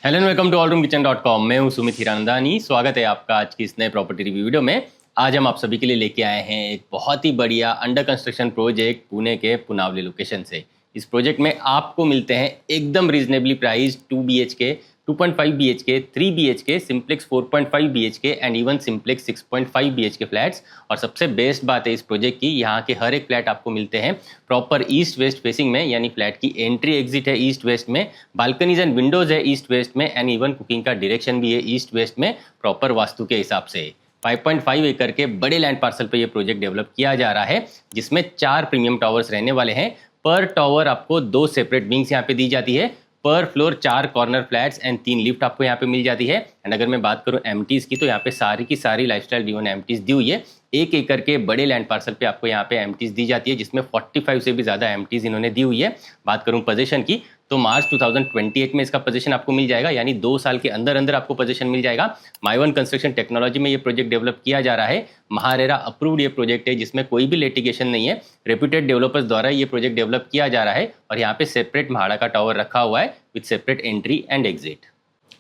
Hello and welcome to allroomkitchen.com। मैं हूं सुमित हिरानंदानी। स्वागत है आपका आज की इस नए प्रॉपर्टी रिव्यू वीडियो में। आज हम आप सभी के लिए लेके आए हैं एक बहुत ही बढ़िया अंडर कंस्ट्रक्शन प्रोजेक्ट पुणे के पुनावली लोकेशन से। इस प्रोजेक्ट में आपको मिलते हैं एकदम reasonably price 2 BHK, 2.5 BHK, 3 BHK, simplex 4.5 BHK and even simplex 6.5 BHK flats. और सबसे बेस्ट बात है इस प्रोजेक्ट की, यहाँ के हर एक फ्लैट आपको मिलते हैं प्रॉपर ईस्ट वेस्ट फेसिंग में, यानी फ्लैट की एंट्री एग्जिट है ईस्ट वेस्ट में, बालकनीज एंड विंडोज है ईस्ट वेस्ट में एंड इवन कुकिंग का डायरेक्शन भी है ईस्ट वेस्ट में प्रॉपर वास्तु के हिसाब से। 5.5 एकड़ के बड़े लैंड पार्सल पे ये प्रोजेक्ट डेवलप किया जा रहा है, जिसमें 4 प्रीमियम टावर्स रहने वाले हैं। पर टावर आपको 2 सेपरेट विंग्स यहाँ पे दी जाती है। पर floor 4 corner flats and 3 lift आपको यहाँ पे मिल जाती है। एंड अगर मैं बात करूँ एमटीज की, तो यहाँ पे सारी की सारी लाइफस्टाइल ड्रिवन एमटीज दी हुई है। 1 एकड़ के बड़े लैंड पार्सल पे आपको यहाँ पे एमटीज दी जाती है, जिसमें 45 से भी ज़्यादा एमटीज इन्होंने दी हुई है। बात करूँ पोजीशन की, तो मार्च 2028 में इसका पोजीशन आपको मिल जाएगा, यानी 2 साल के अंदर अंदर आपको पोजीशन मिल जाएगा। माइवन कंस्ट्रक्शन टेक्नोलॉजी में ये प्रोजेक्ट डेवलप किया जा रहा है। महारेरा अप्रूव्ड ये प्रोजेक्ट है, जिसमें कोई भी लिटिगेशन नहीं है। रेप्यूटेड डेवलपर्स द्वारा ये प्रोजेक्ट डेवलप किया जा रहा है और यहाँ पे सेपरेट म्हाड़ा का टावर रखा हुआ है with separate entry and exit.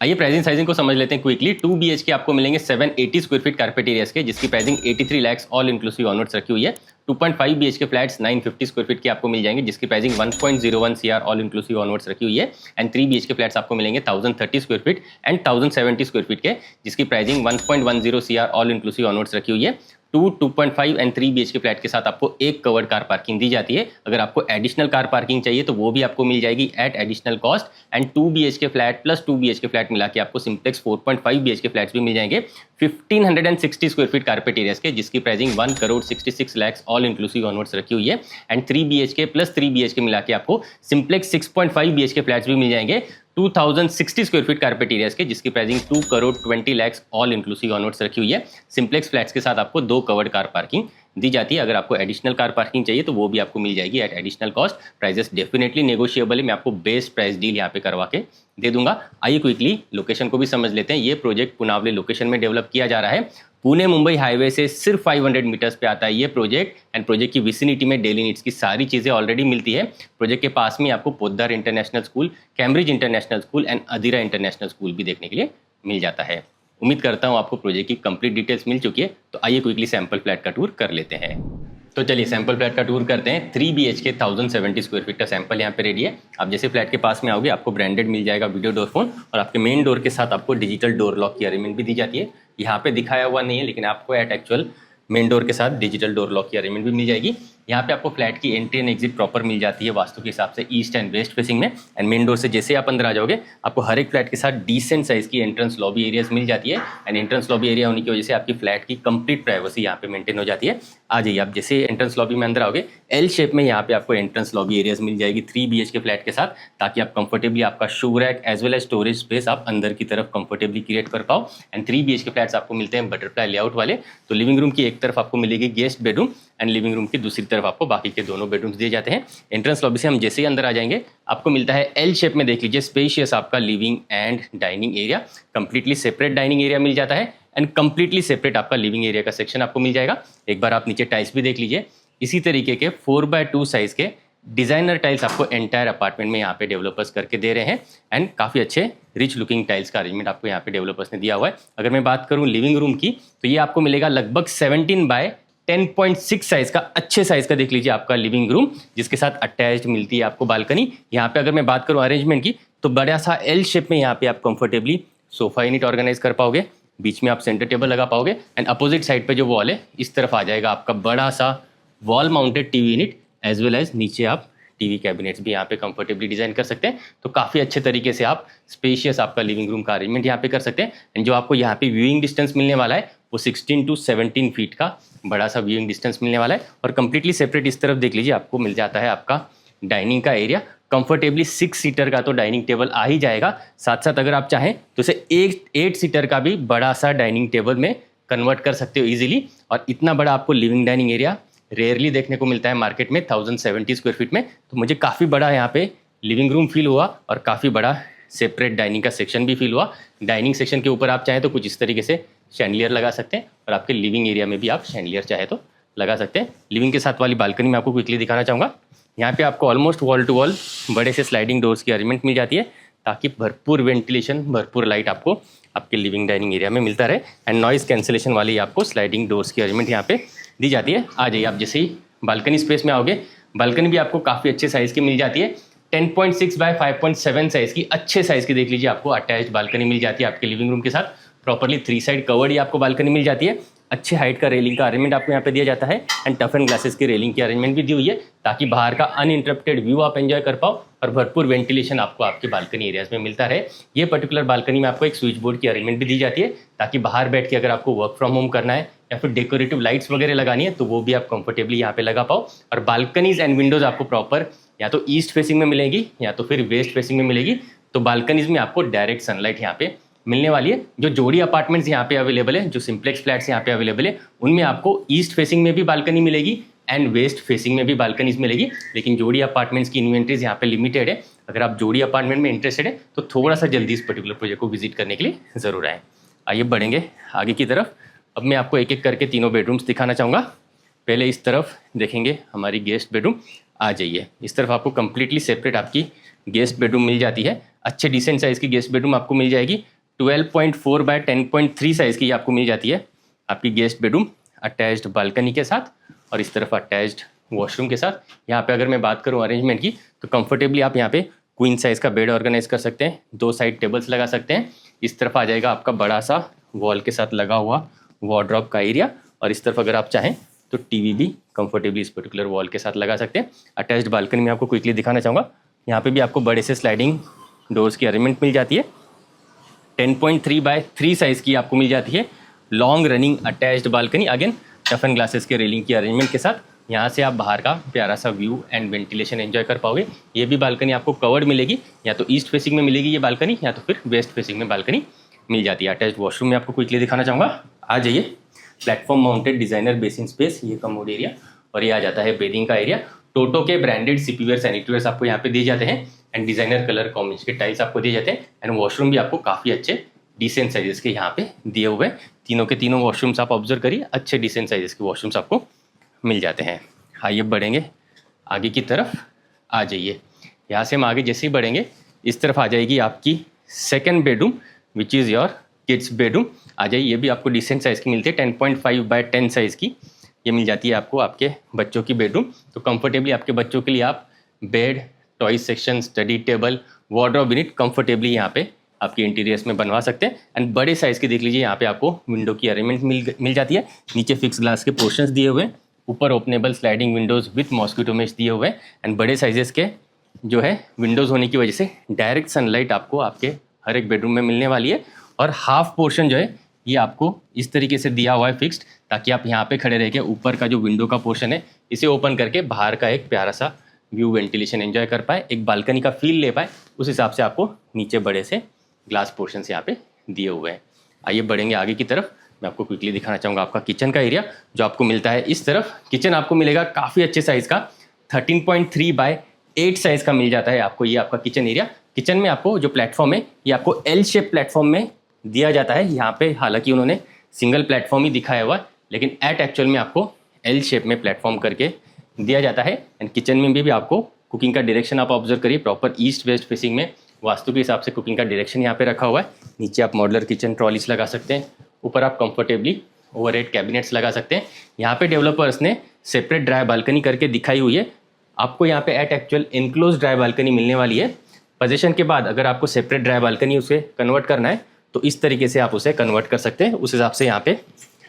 आइए प्राइसिंग साइजिंग को समझ लेते हैं क्विकली। 2 BHK आपको मिलेंगे 780 स्क्वायर फीट कारपेट एरियाज के, जिसकी pricing 83 lakh all inclusive onwards रखी हुई है। 2.5 BHK फ्लैट्स 950 स्क्वायर फीट के आपको मिल जाएंगे, जिसकी pricing 1.01 CR all inclusive onwards रखी हुई है। एंड 3 BHK फ्लैट्स आपको मिलेंगे 1030 square feet and 1070 square feet के, जिसकी pricing 1.10 CR all inclusive onwards रखी हुई है। 2.5 एंड 3 BHK फ्लैट के साथ आपको एक कवर्ड कार पार्किंग दी जाती है। अगर आपको एडिशनल कार पार्किंग चाहिए तो वो भी आपको मिल जाएगी at additional cost. And 2 BHK flat plus 2 BHK flat मिला के आपको सिंप्लेक्स 4.5 BHK फ्लैट्स भी मिल जाएंगे 1560 स्क्वायर फीट कारपेट एरियाज के, जिसकी pricing 1,66 lakh all inclusive onwards रखी हुई है। एंड 3 BHK प्लस 3 BHK मिला के आपको सिंप्लेक्स 6.5 BHK फ्लैट्स भी मिल जाएंगे 2060 स्क्वायर फीट कारपेट एरियाज के, जिसकी pricing 2,20 lakh all inclusive onwards रखी हुई है। सिंप्लेक्स फ्लैट्स के साथ आपको 2 कवर्ड कार पार्किंग दी जाती है। अगर आपको एडिशनल कार पार्किंग चाहिए तो वो भी आपको मिल जाएगी at additional cost. Prices definitely negotiable है, मैं आपको बेस्ट प्राइस डील यहाँ पे करवा के दे दूंगा। आइए क्विकली लोकेशन को भी समझ लेते हैं। ये प्रोजेक्ट पुनावली लोकेशन में डेवलप किया जा रहा है। पुणे मुंबई हाईवे से सिर्फ 500 मीटर्स पे आता है ये प्रोजेक्ट। एंड प्रोजेक्ट की विसिनिटी में डेली नीड्स की सारी चीज़ें ऑलरेडी मिलती है। प्रोजेक्ट के पास में आपको Poddar international school, Cambridge international school and Adhira international school भी देखने के लिए मिल जाता है। उम्मीद करता हूँ आपको प्रोजेक्ट की कंप्लीट डिटेल्स मिल चुकी है। तो आइए क्विकली सैंपल फ्लैट का टूर कर लेते हैं। तो चलिए सैंपल फ्लैट का टूर करते हैं। 3 BHK 1070 स्क्वायर फीट का सैंपल यहाँ पे रेडी है। आप जैसे फ्लैट के पास में आओगे आपको ब्रांडेड मिल जाएगा वीडियो डोर फोन, और आपके मेन डोर के साथ आपको डिजिटल डोर लॉक की अरेंजमेंट भी दी जाती है। यहाँ पे दिखाया हुआ नहीं है, लेकिन आपको एट एक्चुअल मेन डोर के साथ डिजिटल डोर लॉक की अरेंजमेंट भी मिल जाएगी। यहाँ पे आपको फ्लैट की एंट्री एंड एग्जिट प्रॉपर मिल जाती है वास्तु के हिसाब से ईस्ट एंड वेस्ट फेसिंग में। एंड मेन डोर से जैसे आप अंदर आ जाओगे आपको हर एक फ्लैट के साथ डिसेंट साइज की एंट्रेंस लॉबी एरियाज मिल जाती है। एंड एंट्रेंस लॉबी एरिया होने की वजह से आपकी फ्लैट की कंप्लीट प्राइवेसी यहाँ पे मेंटेन हो जाती है। आ जाइए, आप जैसे एंट्रेंस लॉबी में अंदर आओगे एल शेप में यहाँ पे आपको एंट्रेंस लॉबी एरियाज मिल जाएगी 3 BHK फ्लैट के साथ, ताकि आप कंफर्टेबली आपका shoe rack as well as storage space आप अंदर की तरफ कंफर्टेबली क्रिएट कर पाओ। एंड 3 BHK फ्लैट्स आपको मिलते हैं बटरफ्लाई लेआउट वाले। तो लिविंग रूम की एक तरफ आपको मिलेगी guest bedroom and living room की दूसरी तरफ आपको बाकी के दोनों बेडरूम्स दिए जाते हैं। एंट्रेंस लॉबी से हम जैसे ही अंदर आ जाएंगे आपको मिलता है एल शेप में, देख लीजिए, स्पेशियस आपका living and dining area. Completely separate dining area मिल जाता है एंड कंप्लीटली सेपरेट आपका लिविंग एरिया का सेक्शन आपको मिल जाएगा। एक बार आप नीचे टाइल्स भी देख लीजिए, इसी तरीके के 4x2 साइज के डिजाइनर टाइल्स आपको एंटायर अपार्टमेंट में यहाँ पे डेवलपर्स करके दे रहे हैं। एंड काफ़ी अच्छे रिच लुकिंग टाइल्स का अरेंजमेंट आपको यहाँ पे डेवलपर्स ने दिया हुआ है। अगर मैं बात करूँ लिविंग रूम की, तो ये आपको मिलेगा लगभग 17x10.6 साइज का, अच्छे साइज का देख लीजिए आपका लिविंग रूम, जिसके साथ अटैच्ड मिलती है आपको बालकनी। यहाँ पे अगर मैं बात करूँ अरेंजमेंट की, तो बड़ा सा एल शेप में यहाँ पे आप कंफर्टेबली सोफा यूनिट ऑर्गेनाइज कर पाओगे, बीच में आप सेंटर टेबल लगा पाओगे। एंड अपोजिट साइड पे जो वॉल है इस तरफ आ जाएगा आपका बड़ा सा wall mounted TV unit, as well as नीचे आप टीवी कैबिनेट्स भी यहाँ पे कंफर्टेबली डिजाइन कर सकते हैं। तो काफ़ी अच्छे तरीके से आप स्पेशियस आपका लिविंग रूम का अरेंजमेंट यहाँ पे कर सकते हैं। एंड जो आपको यहाँ पे व्यूइंग डिस्टेंस मिलने वाला है वो 16 to 17 फीट का बड़ा सा व्यूइंग डिस्टेंस मिलने वाला है। और कंप्लीटली सेपरेट इस तरफ देख लीजिए आपको मिल जाता है आपका डाइनिंग का एरिया। कंफर्टेबली 6 सीटर का तो डाइनिंग टेबल आ ही जाएगा, साथ साथ अगर आप चाहें तो इसे 8 सीटर का भी बड़ा सा डाइनिंग टेबल में कन्वर्ट कर सकते हो इजीली। और इतना बड़ा आपको लिविंग डाइनिंग एरिया रेयरली देखने को मिलता है मार्केट में 1070 स्क्वायर फीट में। तो मुझे काफ़ी बड़ा यहाँ पे लिविंग रूम फील हुआ और काफ़ी बड़ा सेपरेट डाइनिंग का सेक्शन भी फील हुआ। डाइनिंग सेक्शन के ऊपर आप चाहें तो कुछ इस तरीके से शैंडलियर लगा सकते हैं, और आपके लिविंग एरिया में भी आप शैंडलियर चाहे तो लगा सकते हैं। लिविंग के साथ वाली बालकनी में आपको क्विकली दिखाना चाहूँगा। यहाँ पे आपको ऑलमोस्ट वॉल टू वॉल बड़े से स्लाइडिंग डोर्स की अरेंजमेंट मिल जाती है, ताकि भरपूर वेंटिलेशन, भरपूर लाइट आपको आपके लिविंग डाइनिंग एरिया में मिलता रहे। एंड नॉइज़ कैंसिलेशन वाली आपको स्लाइडिंग डोर्स की अरेंजमेंट यहाँ पे दी जाती है। आ जाइए आप जैसे ही बालकनी स्पेस में आओगे, बालकनी भी आपको काफ़ी अच्छे साइज़ की मिल जाती है। 10.6 बाय 5.7 साइज़ की, अच्छे साइज़ की देख लीजिए, आपको अटैच्ड बालकनी मिल जाती है आपके लिविंग रूम के साथ। प्रॉपरली 3 साइड कवर्ड ही आपको बालकनी मिल जाती है। अच्छे हाइट का रेलिंग का अरेंजमेंट आपको यहाँ पे दिया जाता है। एंड टफ एंड ग्लासेस की रेलिंग की अरेंजमेंट भी दी हुई है ताकि बाहर का अनइंटरप्टेड व्यू आप एंजॉय कर पाओ और भरपूर वेंटिलेशन आपको आपके बालकनी एरियाज में मिलता रहे। ये पर्टिकुलर बालकनी में आपको एक स्विच बोर्ड की अरेंजमेंट भी दी जाती है ताकि बाहर बैठ के अगर आपको वर्क फ्रॉम होम करना है या फिर डेकोरेटिव लाइट्स वगैरह लगानी है तो वो भी आप कंफर्टेबली यहाँ पे लगा पाओ। और बालकनीज एंड विंडोज आपको प्रॉपर या तो ईस्ट फेसिंग में मिलेगी या तो फिर वेस्ट फेसिंग में मिलेगी। तो बालकनीज में आपको डायरेक्ट सनलाइट यहाँ पे मिलने वाली है। जो जोड़ी अपार्टमेंट्स यहाँ पे अवेलेबल है, जो सिंप्लेक्स फ्लैट्स यहाँ पे अवेलेबल है, उनमें आपको ईस्ट फेसिंग में भी बालकनी मिलेगी एंड वेस्ट फेसिंग में भी बालकनीज मिलेगी। लेकिन जोड़ी अपार्टमेंट्स की इन्वेंट्रीज यहाँ पे लिमिटेड है। अगर आप जोड़ी अपार्टमेंट में इंटरेस्टेड है तो थोड़ा सा जल्दी इस पर्टिकुलर प्रोजेक्ट को विजिट करने के लिए ज़रूर आए। आइए बढ़ेंगे आगे की तरफ। अब मैं आपको एक एक करके तीनों बेडरूम्स दिखाना चाहूँगा। पहले इस तरफ देखेंगे हमारी गेस्ट बेडरूम। आ जाइए, इस तरफ आपको कंप्लीटली सेपरेट आपकी गेस्ट बेडरूम मिल जाती है। अच्छे डिसेंट साइज़ की गेस्ट बेडरूम आपको मिल जाएगी। 12.4 बाय 10.3 साइज़ की आपको मिल जाती है आपकी गेस्ट बेडरूम, अटैच्ड बालकनी के साथ और इस तरफ अटैच्ड वॉशरूम के साथ। यहाँ पे अगर मैं बात करूँ अरेंजमेंट की तो कंफर्टेबली आप यहाँ पे क्वीन साइज़ का बेड ऑर्गेनाइज कर सकते हैं। 2 साइड टेबल्स लगा सकते हैं। इस तरफ आ जाएगा आपका बड़ा सा वॉल के साथ लगा हुआ वार्डरोब का एरिया और इस तरफ अगर आप चाहें तो टीवी भी कंफर्टेबली इस पर्टिकुलर वॉल के साथ लगा सकते हैं। अटैच्ड बालकनी में आपको क्विकली दिखाना चाहूँगा। यहाँ पे भी आपको बड़े से स्लाइडिंग डोर्स की अरेंजमेंट मिल जाती है। 10.3 बाय 3 साइज़ की आपको मिल जाती है long running attached balcony, again tough and glasses के रेलिंग की अरेंजमेंट के साथ। यहाँ से आप बाहर का प्यारा सा व्यू एंड वेंटिलेशन एंजॉय कर पाओगे। ये भी बालकनी आपको कवर्ड मिलेगी, या तो ईस्ट फेसिंग में मिलेगी ये बालकनी या तो फिर वेस्ट फेसिंग में बालकनी मिल जाती है। अटैच्ड वॉशरूम में आपको क्विकली दिखाना चाहूँगा। आ जाइए, platform mounted designer basin space, ये कमोड एरिया और ये आ जाता है बेडिंग का एरिया। टोटो के ब्रांडेड सीपीवेयर सैनिटरीवेयर्स आपको यहाँ पे दिए जाते हैं एंड डिजाइनर कलर कॉम्बिनेशन के टाइल्स आपको दिए जाते हैं। एंड वॉशरूम भी आपको काफ़ी अच्छे डिसेंट साइजेस के यहाँ पे दिए हुए हैं। तीनों के तीनों वॉशरूम्स आप ऑब्जर्व करिए, अच्छे डिसेंट साइजेस के वॉशरूम्स आपको मिल जाते हैं। आइए बढ़ेंगे आगे की तरफ। आ जाइए, यहाँ से हम आगे जैसे ही बढ़ेंगे इस तरफ आ जाएगी आपकी second bedroom which is your kids bedroom. आ जाइए, ये भी आपको डिसेंट साइज़ की मिलती है। 10.5 बाय 10 साइज़ की ये मिल जाती है आपको आपके बच्चों की बेडरूम। तो कंफर्टेबली आपके बच्चों के लिए आप bed, toy section, study table, wardrobe unit comfortably यहाँ पे आपके इंटीरियर्स में बनवा सकते हैं। एंड बड़े साइज़ की देख लीजिए, यहाँ पे आपको विंडो की अरेंजमेंट मिल जाती है। नीचे फिक्स ग्लास के पोर्शंस दिए हुए हैं, ऊपर openable sliding Windows with mosquito mesh दिए हुए हैं। एंड बड़े साइजेस के जो है विंडोज़ होने की वजह से डायरेक्ट सनलाइट आपको आपके हर एक बेडरूम में मिलने वाली है। और हाफ पोर्शन जो है ये आपको इस तरीके से दिया हुआ है फिक्स्ड, ताकि आप यहाँ पे खड़े रह के ऊपर का जो विंडो का पोर्शन है इसे ओपन करके बाहर का एक प्यारा सा व्यू वेंटिलेशन एंजॉय कर पाए, एक बालकनी का फील ले पाए। उस हिसाब से आपको नीचे बड़े से ग्लास पोर्शन यहाँ पे दिए हुए हैं। आइए बढ़ेंगे आगे की तरफ। मैं आपको क्विकली दिखाना चाहूँगा आपका किचन का एरिया जो आपको मिलता है इस तरफ। किचन आपको मिलेगा काफ़ी अच्छे साइज़ का, 13.3 बाय 8 साइज़ का मिल जाता है आपको ये आपका किचन एरिया। किचन में आपको जो प्लेटफॉर्म है ये आपको एल शेप प्लेटफॉर्म में दिया जाता है। यहाँ पे हालांकि उन्होंने सिंगल प्लेटफॉर्म ही दिखाया हुआ है, लेकिन एट एक्चुअल में आपको एल शेप में प्लेटफॉर्म करके दिया जाता है। एंड किचन में भी आपको कुकिंग का डायरेक्शन आप ऑब्जर्व करिए, प्रॉपर ईस्ट वेस्ट फेसिंग में वास्तु के हिसाब से कुकिंग का डायरेक्शन यहाँ पे रखा हुआ है। नीचे आप मॉडुलर किचन ट्रॉलीज लगा सकते हैं, ऊपर आप कंफर्टेबली ओवरहेड कैबिनेट्स लगा सकते हैं। यहाँ पे डेवलपर्स ने सेपरेट ड्राई बालकनी करके दिखाई हुई है। आपको यहाँ पे at actual enclose dry balcony मिलने वाली है। पोजीशन के बाद अगर आपको सेपरेट ड्राई बालकनी उसे कन्वर्ट करना है तो इस तरीके से आप उसे कन्वर्ट कर सकते हैं। उस हिसाब से यहाँ पे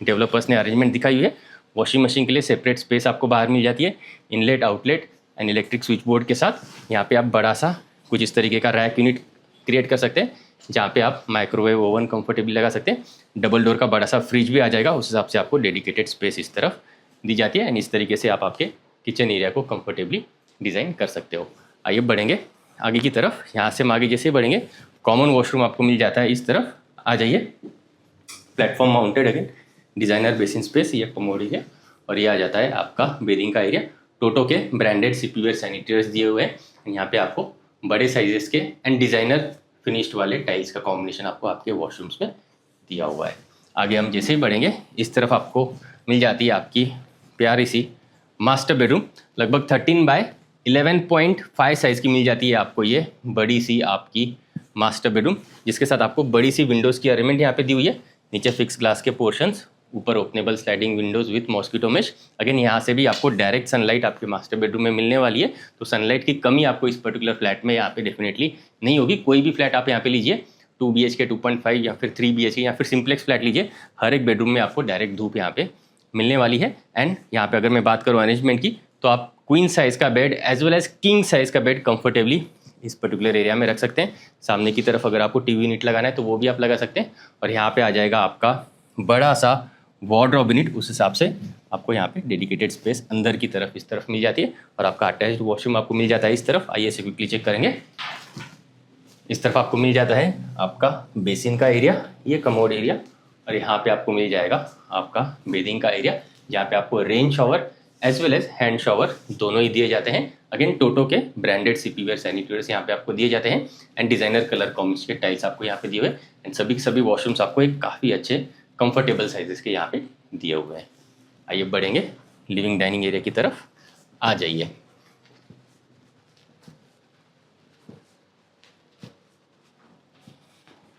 डेवलपर्स ने अरेंजमेंट दिखाई हुई है। वॉशिंग मशीन के लिए सेपरेट स्पेस आपको बाहर मिल जाती है, inlet outlet and electric switch board के साथ। यहाँ पे आप बड़ा सा कुछ इस तरीके का रैक यूनिट क्रिएट कर सकते हैं, जहाँ पे आप माइक्रोवेव ओवन कंफर्टेबली लगा सकते हैं। डबल डोर का बड़ा सा फ्रिज भी आ जाएगा। उस हिसाब से आपको डेडिकेटेड स्पेस इस तरफ दी जाती है एंड इस तरीके से आप आपके किचन एरिया को कंफर्टेबली डिज़ाइन कर सकते हो। आइए बढ़ेंगे आगे की तरफ। यहाँ से हम आगे जैसे बढ़ेंगे कॉमन वॉशरूम आपको मिल जाता है इस तरफ। आ जाइए, platform mounted again designer basin space, ये कमोड एरिया और ये आ जाता है आपका बेडिंग का एरिया। टोटो के ब्रांडेड सीपीवेयर सैनिटरीवेयर्स दिए हुए हैं। यहाँ पे आपको बड़े साइजेस के एंड डिज़ाइनर फिनिश्ड वाले टाइल्स का कॉम्बिनेशन आपको आपके वॉशरूम्स में दिया हुआ है। आगे हम जैसे ही बढ़ेंगे इस तरफ आपको मिल जाती है आपकी प्यारी सी मास्टर बेडरूम, लगभग 13 बाय 11.5 साइज़ की मिल जाती है आपको ये बड़ी सी आपकी मास्टर बेडरूम, जिसके साथ आपको बड़ी सी विंडोज़ की अरेंजमेंट यहाँ पे दी हुई है। नीचे फिक्स ग्लास के पोर्शंस, ऊपर openable sliding Windows with mosquito mesh. Again यहाँ से भी आपको डायरेक्ट सनलाइट आपके मास्टर बेडरूम में मिलने वाली है, तो सनलाइट की कमी आपको इस पर्टिकुलर फ्लैट में यहाँ पे डेफिनेटली नहीं होगी। कोई भी फ्लैट आप यहाँ पे लीजिए, 2 BHK 2.5 या फिर 3 BHK या फिर सिंप्लेक्स फ्लैट लीजिए, हर एक बेडरूम में आपको डायरेक्ट धूप यहाँ पे मिलने वाली है। एंड यहाँ पे अगर मैं बात करूँ अरेंजमेंट की, तो आप क्वीन साइज़ का bed as well as king size का बेड कंफर्टेबली इस पर्टिकुलर एरिया में रख सकते हैं। सामने की तरफ अगर आपको टीवी यूनिट लगाना है तो वो भी आप लगा सकते हैं। और यहाँ पे आ जाएगा आपका बड़ा सा वार्डरोब यूनिट, उस हिसाब से आपको यहाँ पे डेडिकेटेड स्पेस अंदर की तरफ इस तरफ मिल जाती है। और आपका अटैच्ड वॉशरूम आपको मिल जाता है इस तरफ। आइए इसे क्विकली चेक करेंगे। इस तरफ आपको मिल जाता है आपका बेसिन का एरिया, ये कमोड एरिया, और यहाँ पे आपको मिल जाएगा आपका बेदिंग का एरिया, जहाँ पे आपको rain shower as well as hand shower दोनों ही दिए जाते हैं। अगेन टोटो के ब्रांडेड सीपीवेयर सैनिटरीवेयर्स यहाँ पे आपको दिए जाते हैं। एंड डिजाइनर कलर कॉम्बिनेशन के टाइल्स आपको यहाँ पे दिए हुए। एंड सभी के सभी वॉशरूम्स आपको एक काफ़ी अच्छे कंफर्टेबल साइजेस के यहाँ पे दिए हुए हैं। आइए बढ़ेंगे लिविंग डाइनिंग एरिया की तरफ, आ जाइए।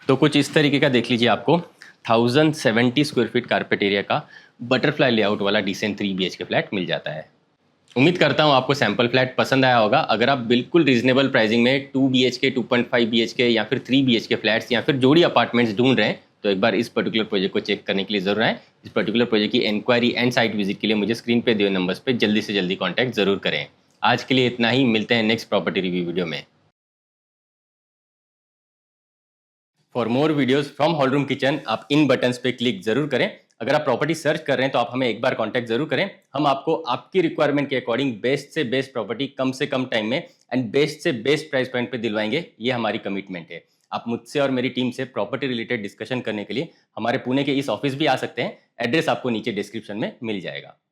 तो कुछ इस तरीके का देख लीजिए, आपको 1070 स्क्वायर फीट कारपेट एरिया का बटरफ्लाई लेआउट वाला डिसेंट 3 BHK फ्लैट मिल जाता है। उम्मीद करता हूँ आपको सैंपल फ्लैट पसंद आया होगा। अगर आप बिल्कुल रीजनेबल प्राइसिंग में 2 BHK 2.5 BHK या फिर 3 BHK फ्लैट्स या फिर जोड़ी अपार्टमेंट्स ढूंढ रहे हैं, तो एक बार इस पर्टिकुलर प्रोजेक्ट को चेक करने के लिए जरूर आए। इस पर्टिकुलर प्रोजेक्ट की इंक्वायरी एंड साइट विजिट के लिए मुझे स्क्रीन पे दिए नंबर्स पे जल्दी से जल्दी कॉन्टैक्ट जरूर करें। आज के लिए इतना ही, मिलते हैं नेक्स्ट प्रॉपर्टी रिव्यू वीडियो में। For more videos from hall room kitchen आप इन बटन्स पे क्लिक जरूर करें। अगर आप प्रॉपर्टी सर्च कर रहे हैं तो आप हमें एक बार कांटेक्ट जरूर करें। हम आपको आपकी रिक्वायरमेंट के अकॉर्डिंग बेस्ट से बेस्ट प्रॉपर्टी कम से कम टाइम में एंड बेस्ट से बेस्ट प्राइस पॉइंट पे दिलवाएंगे, ये हमारी कमिटमेंट है। आप मुझसे और मेरी टीम से प्रॉपर्टी रिलेटेड डिस्कशन करने के लिए हमारे पुणे के इस ऑफिस भी आ सकते हैं। एड्रेस आपको नीचे डिस्क्रिप्शन में मिल जाएगा।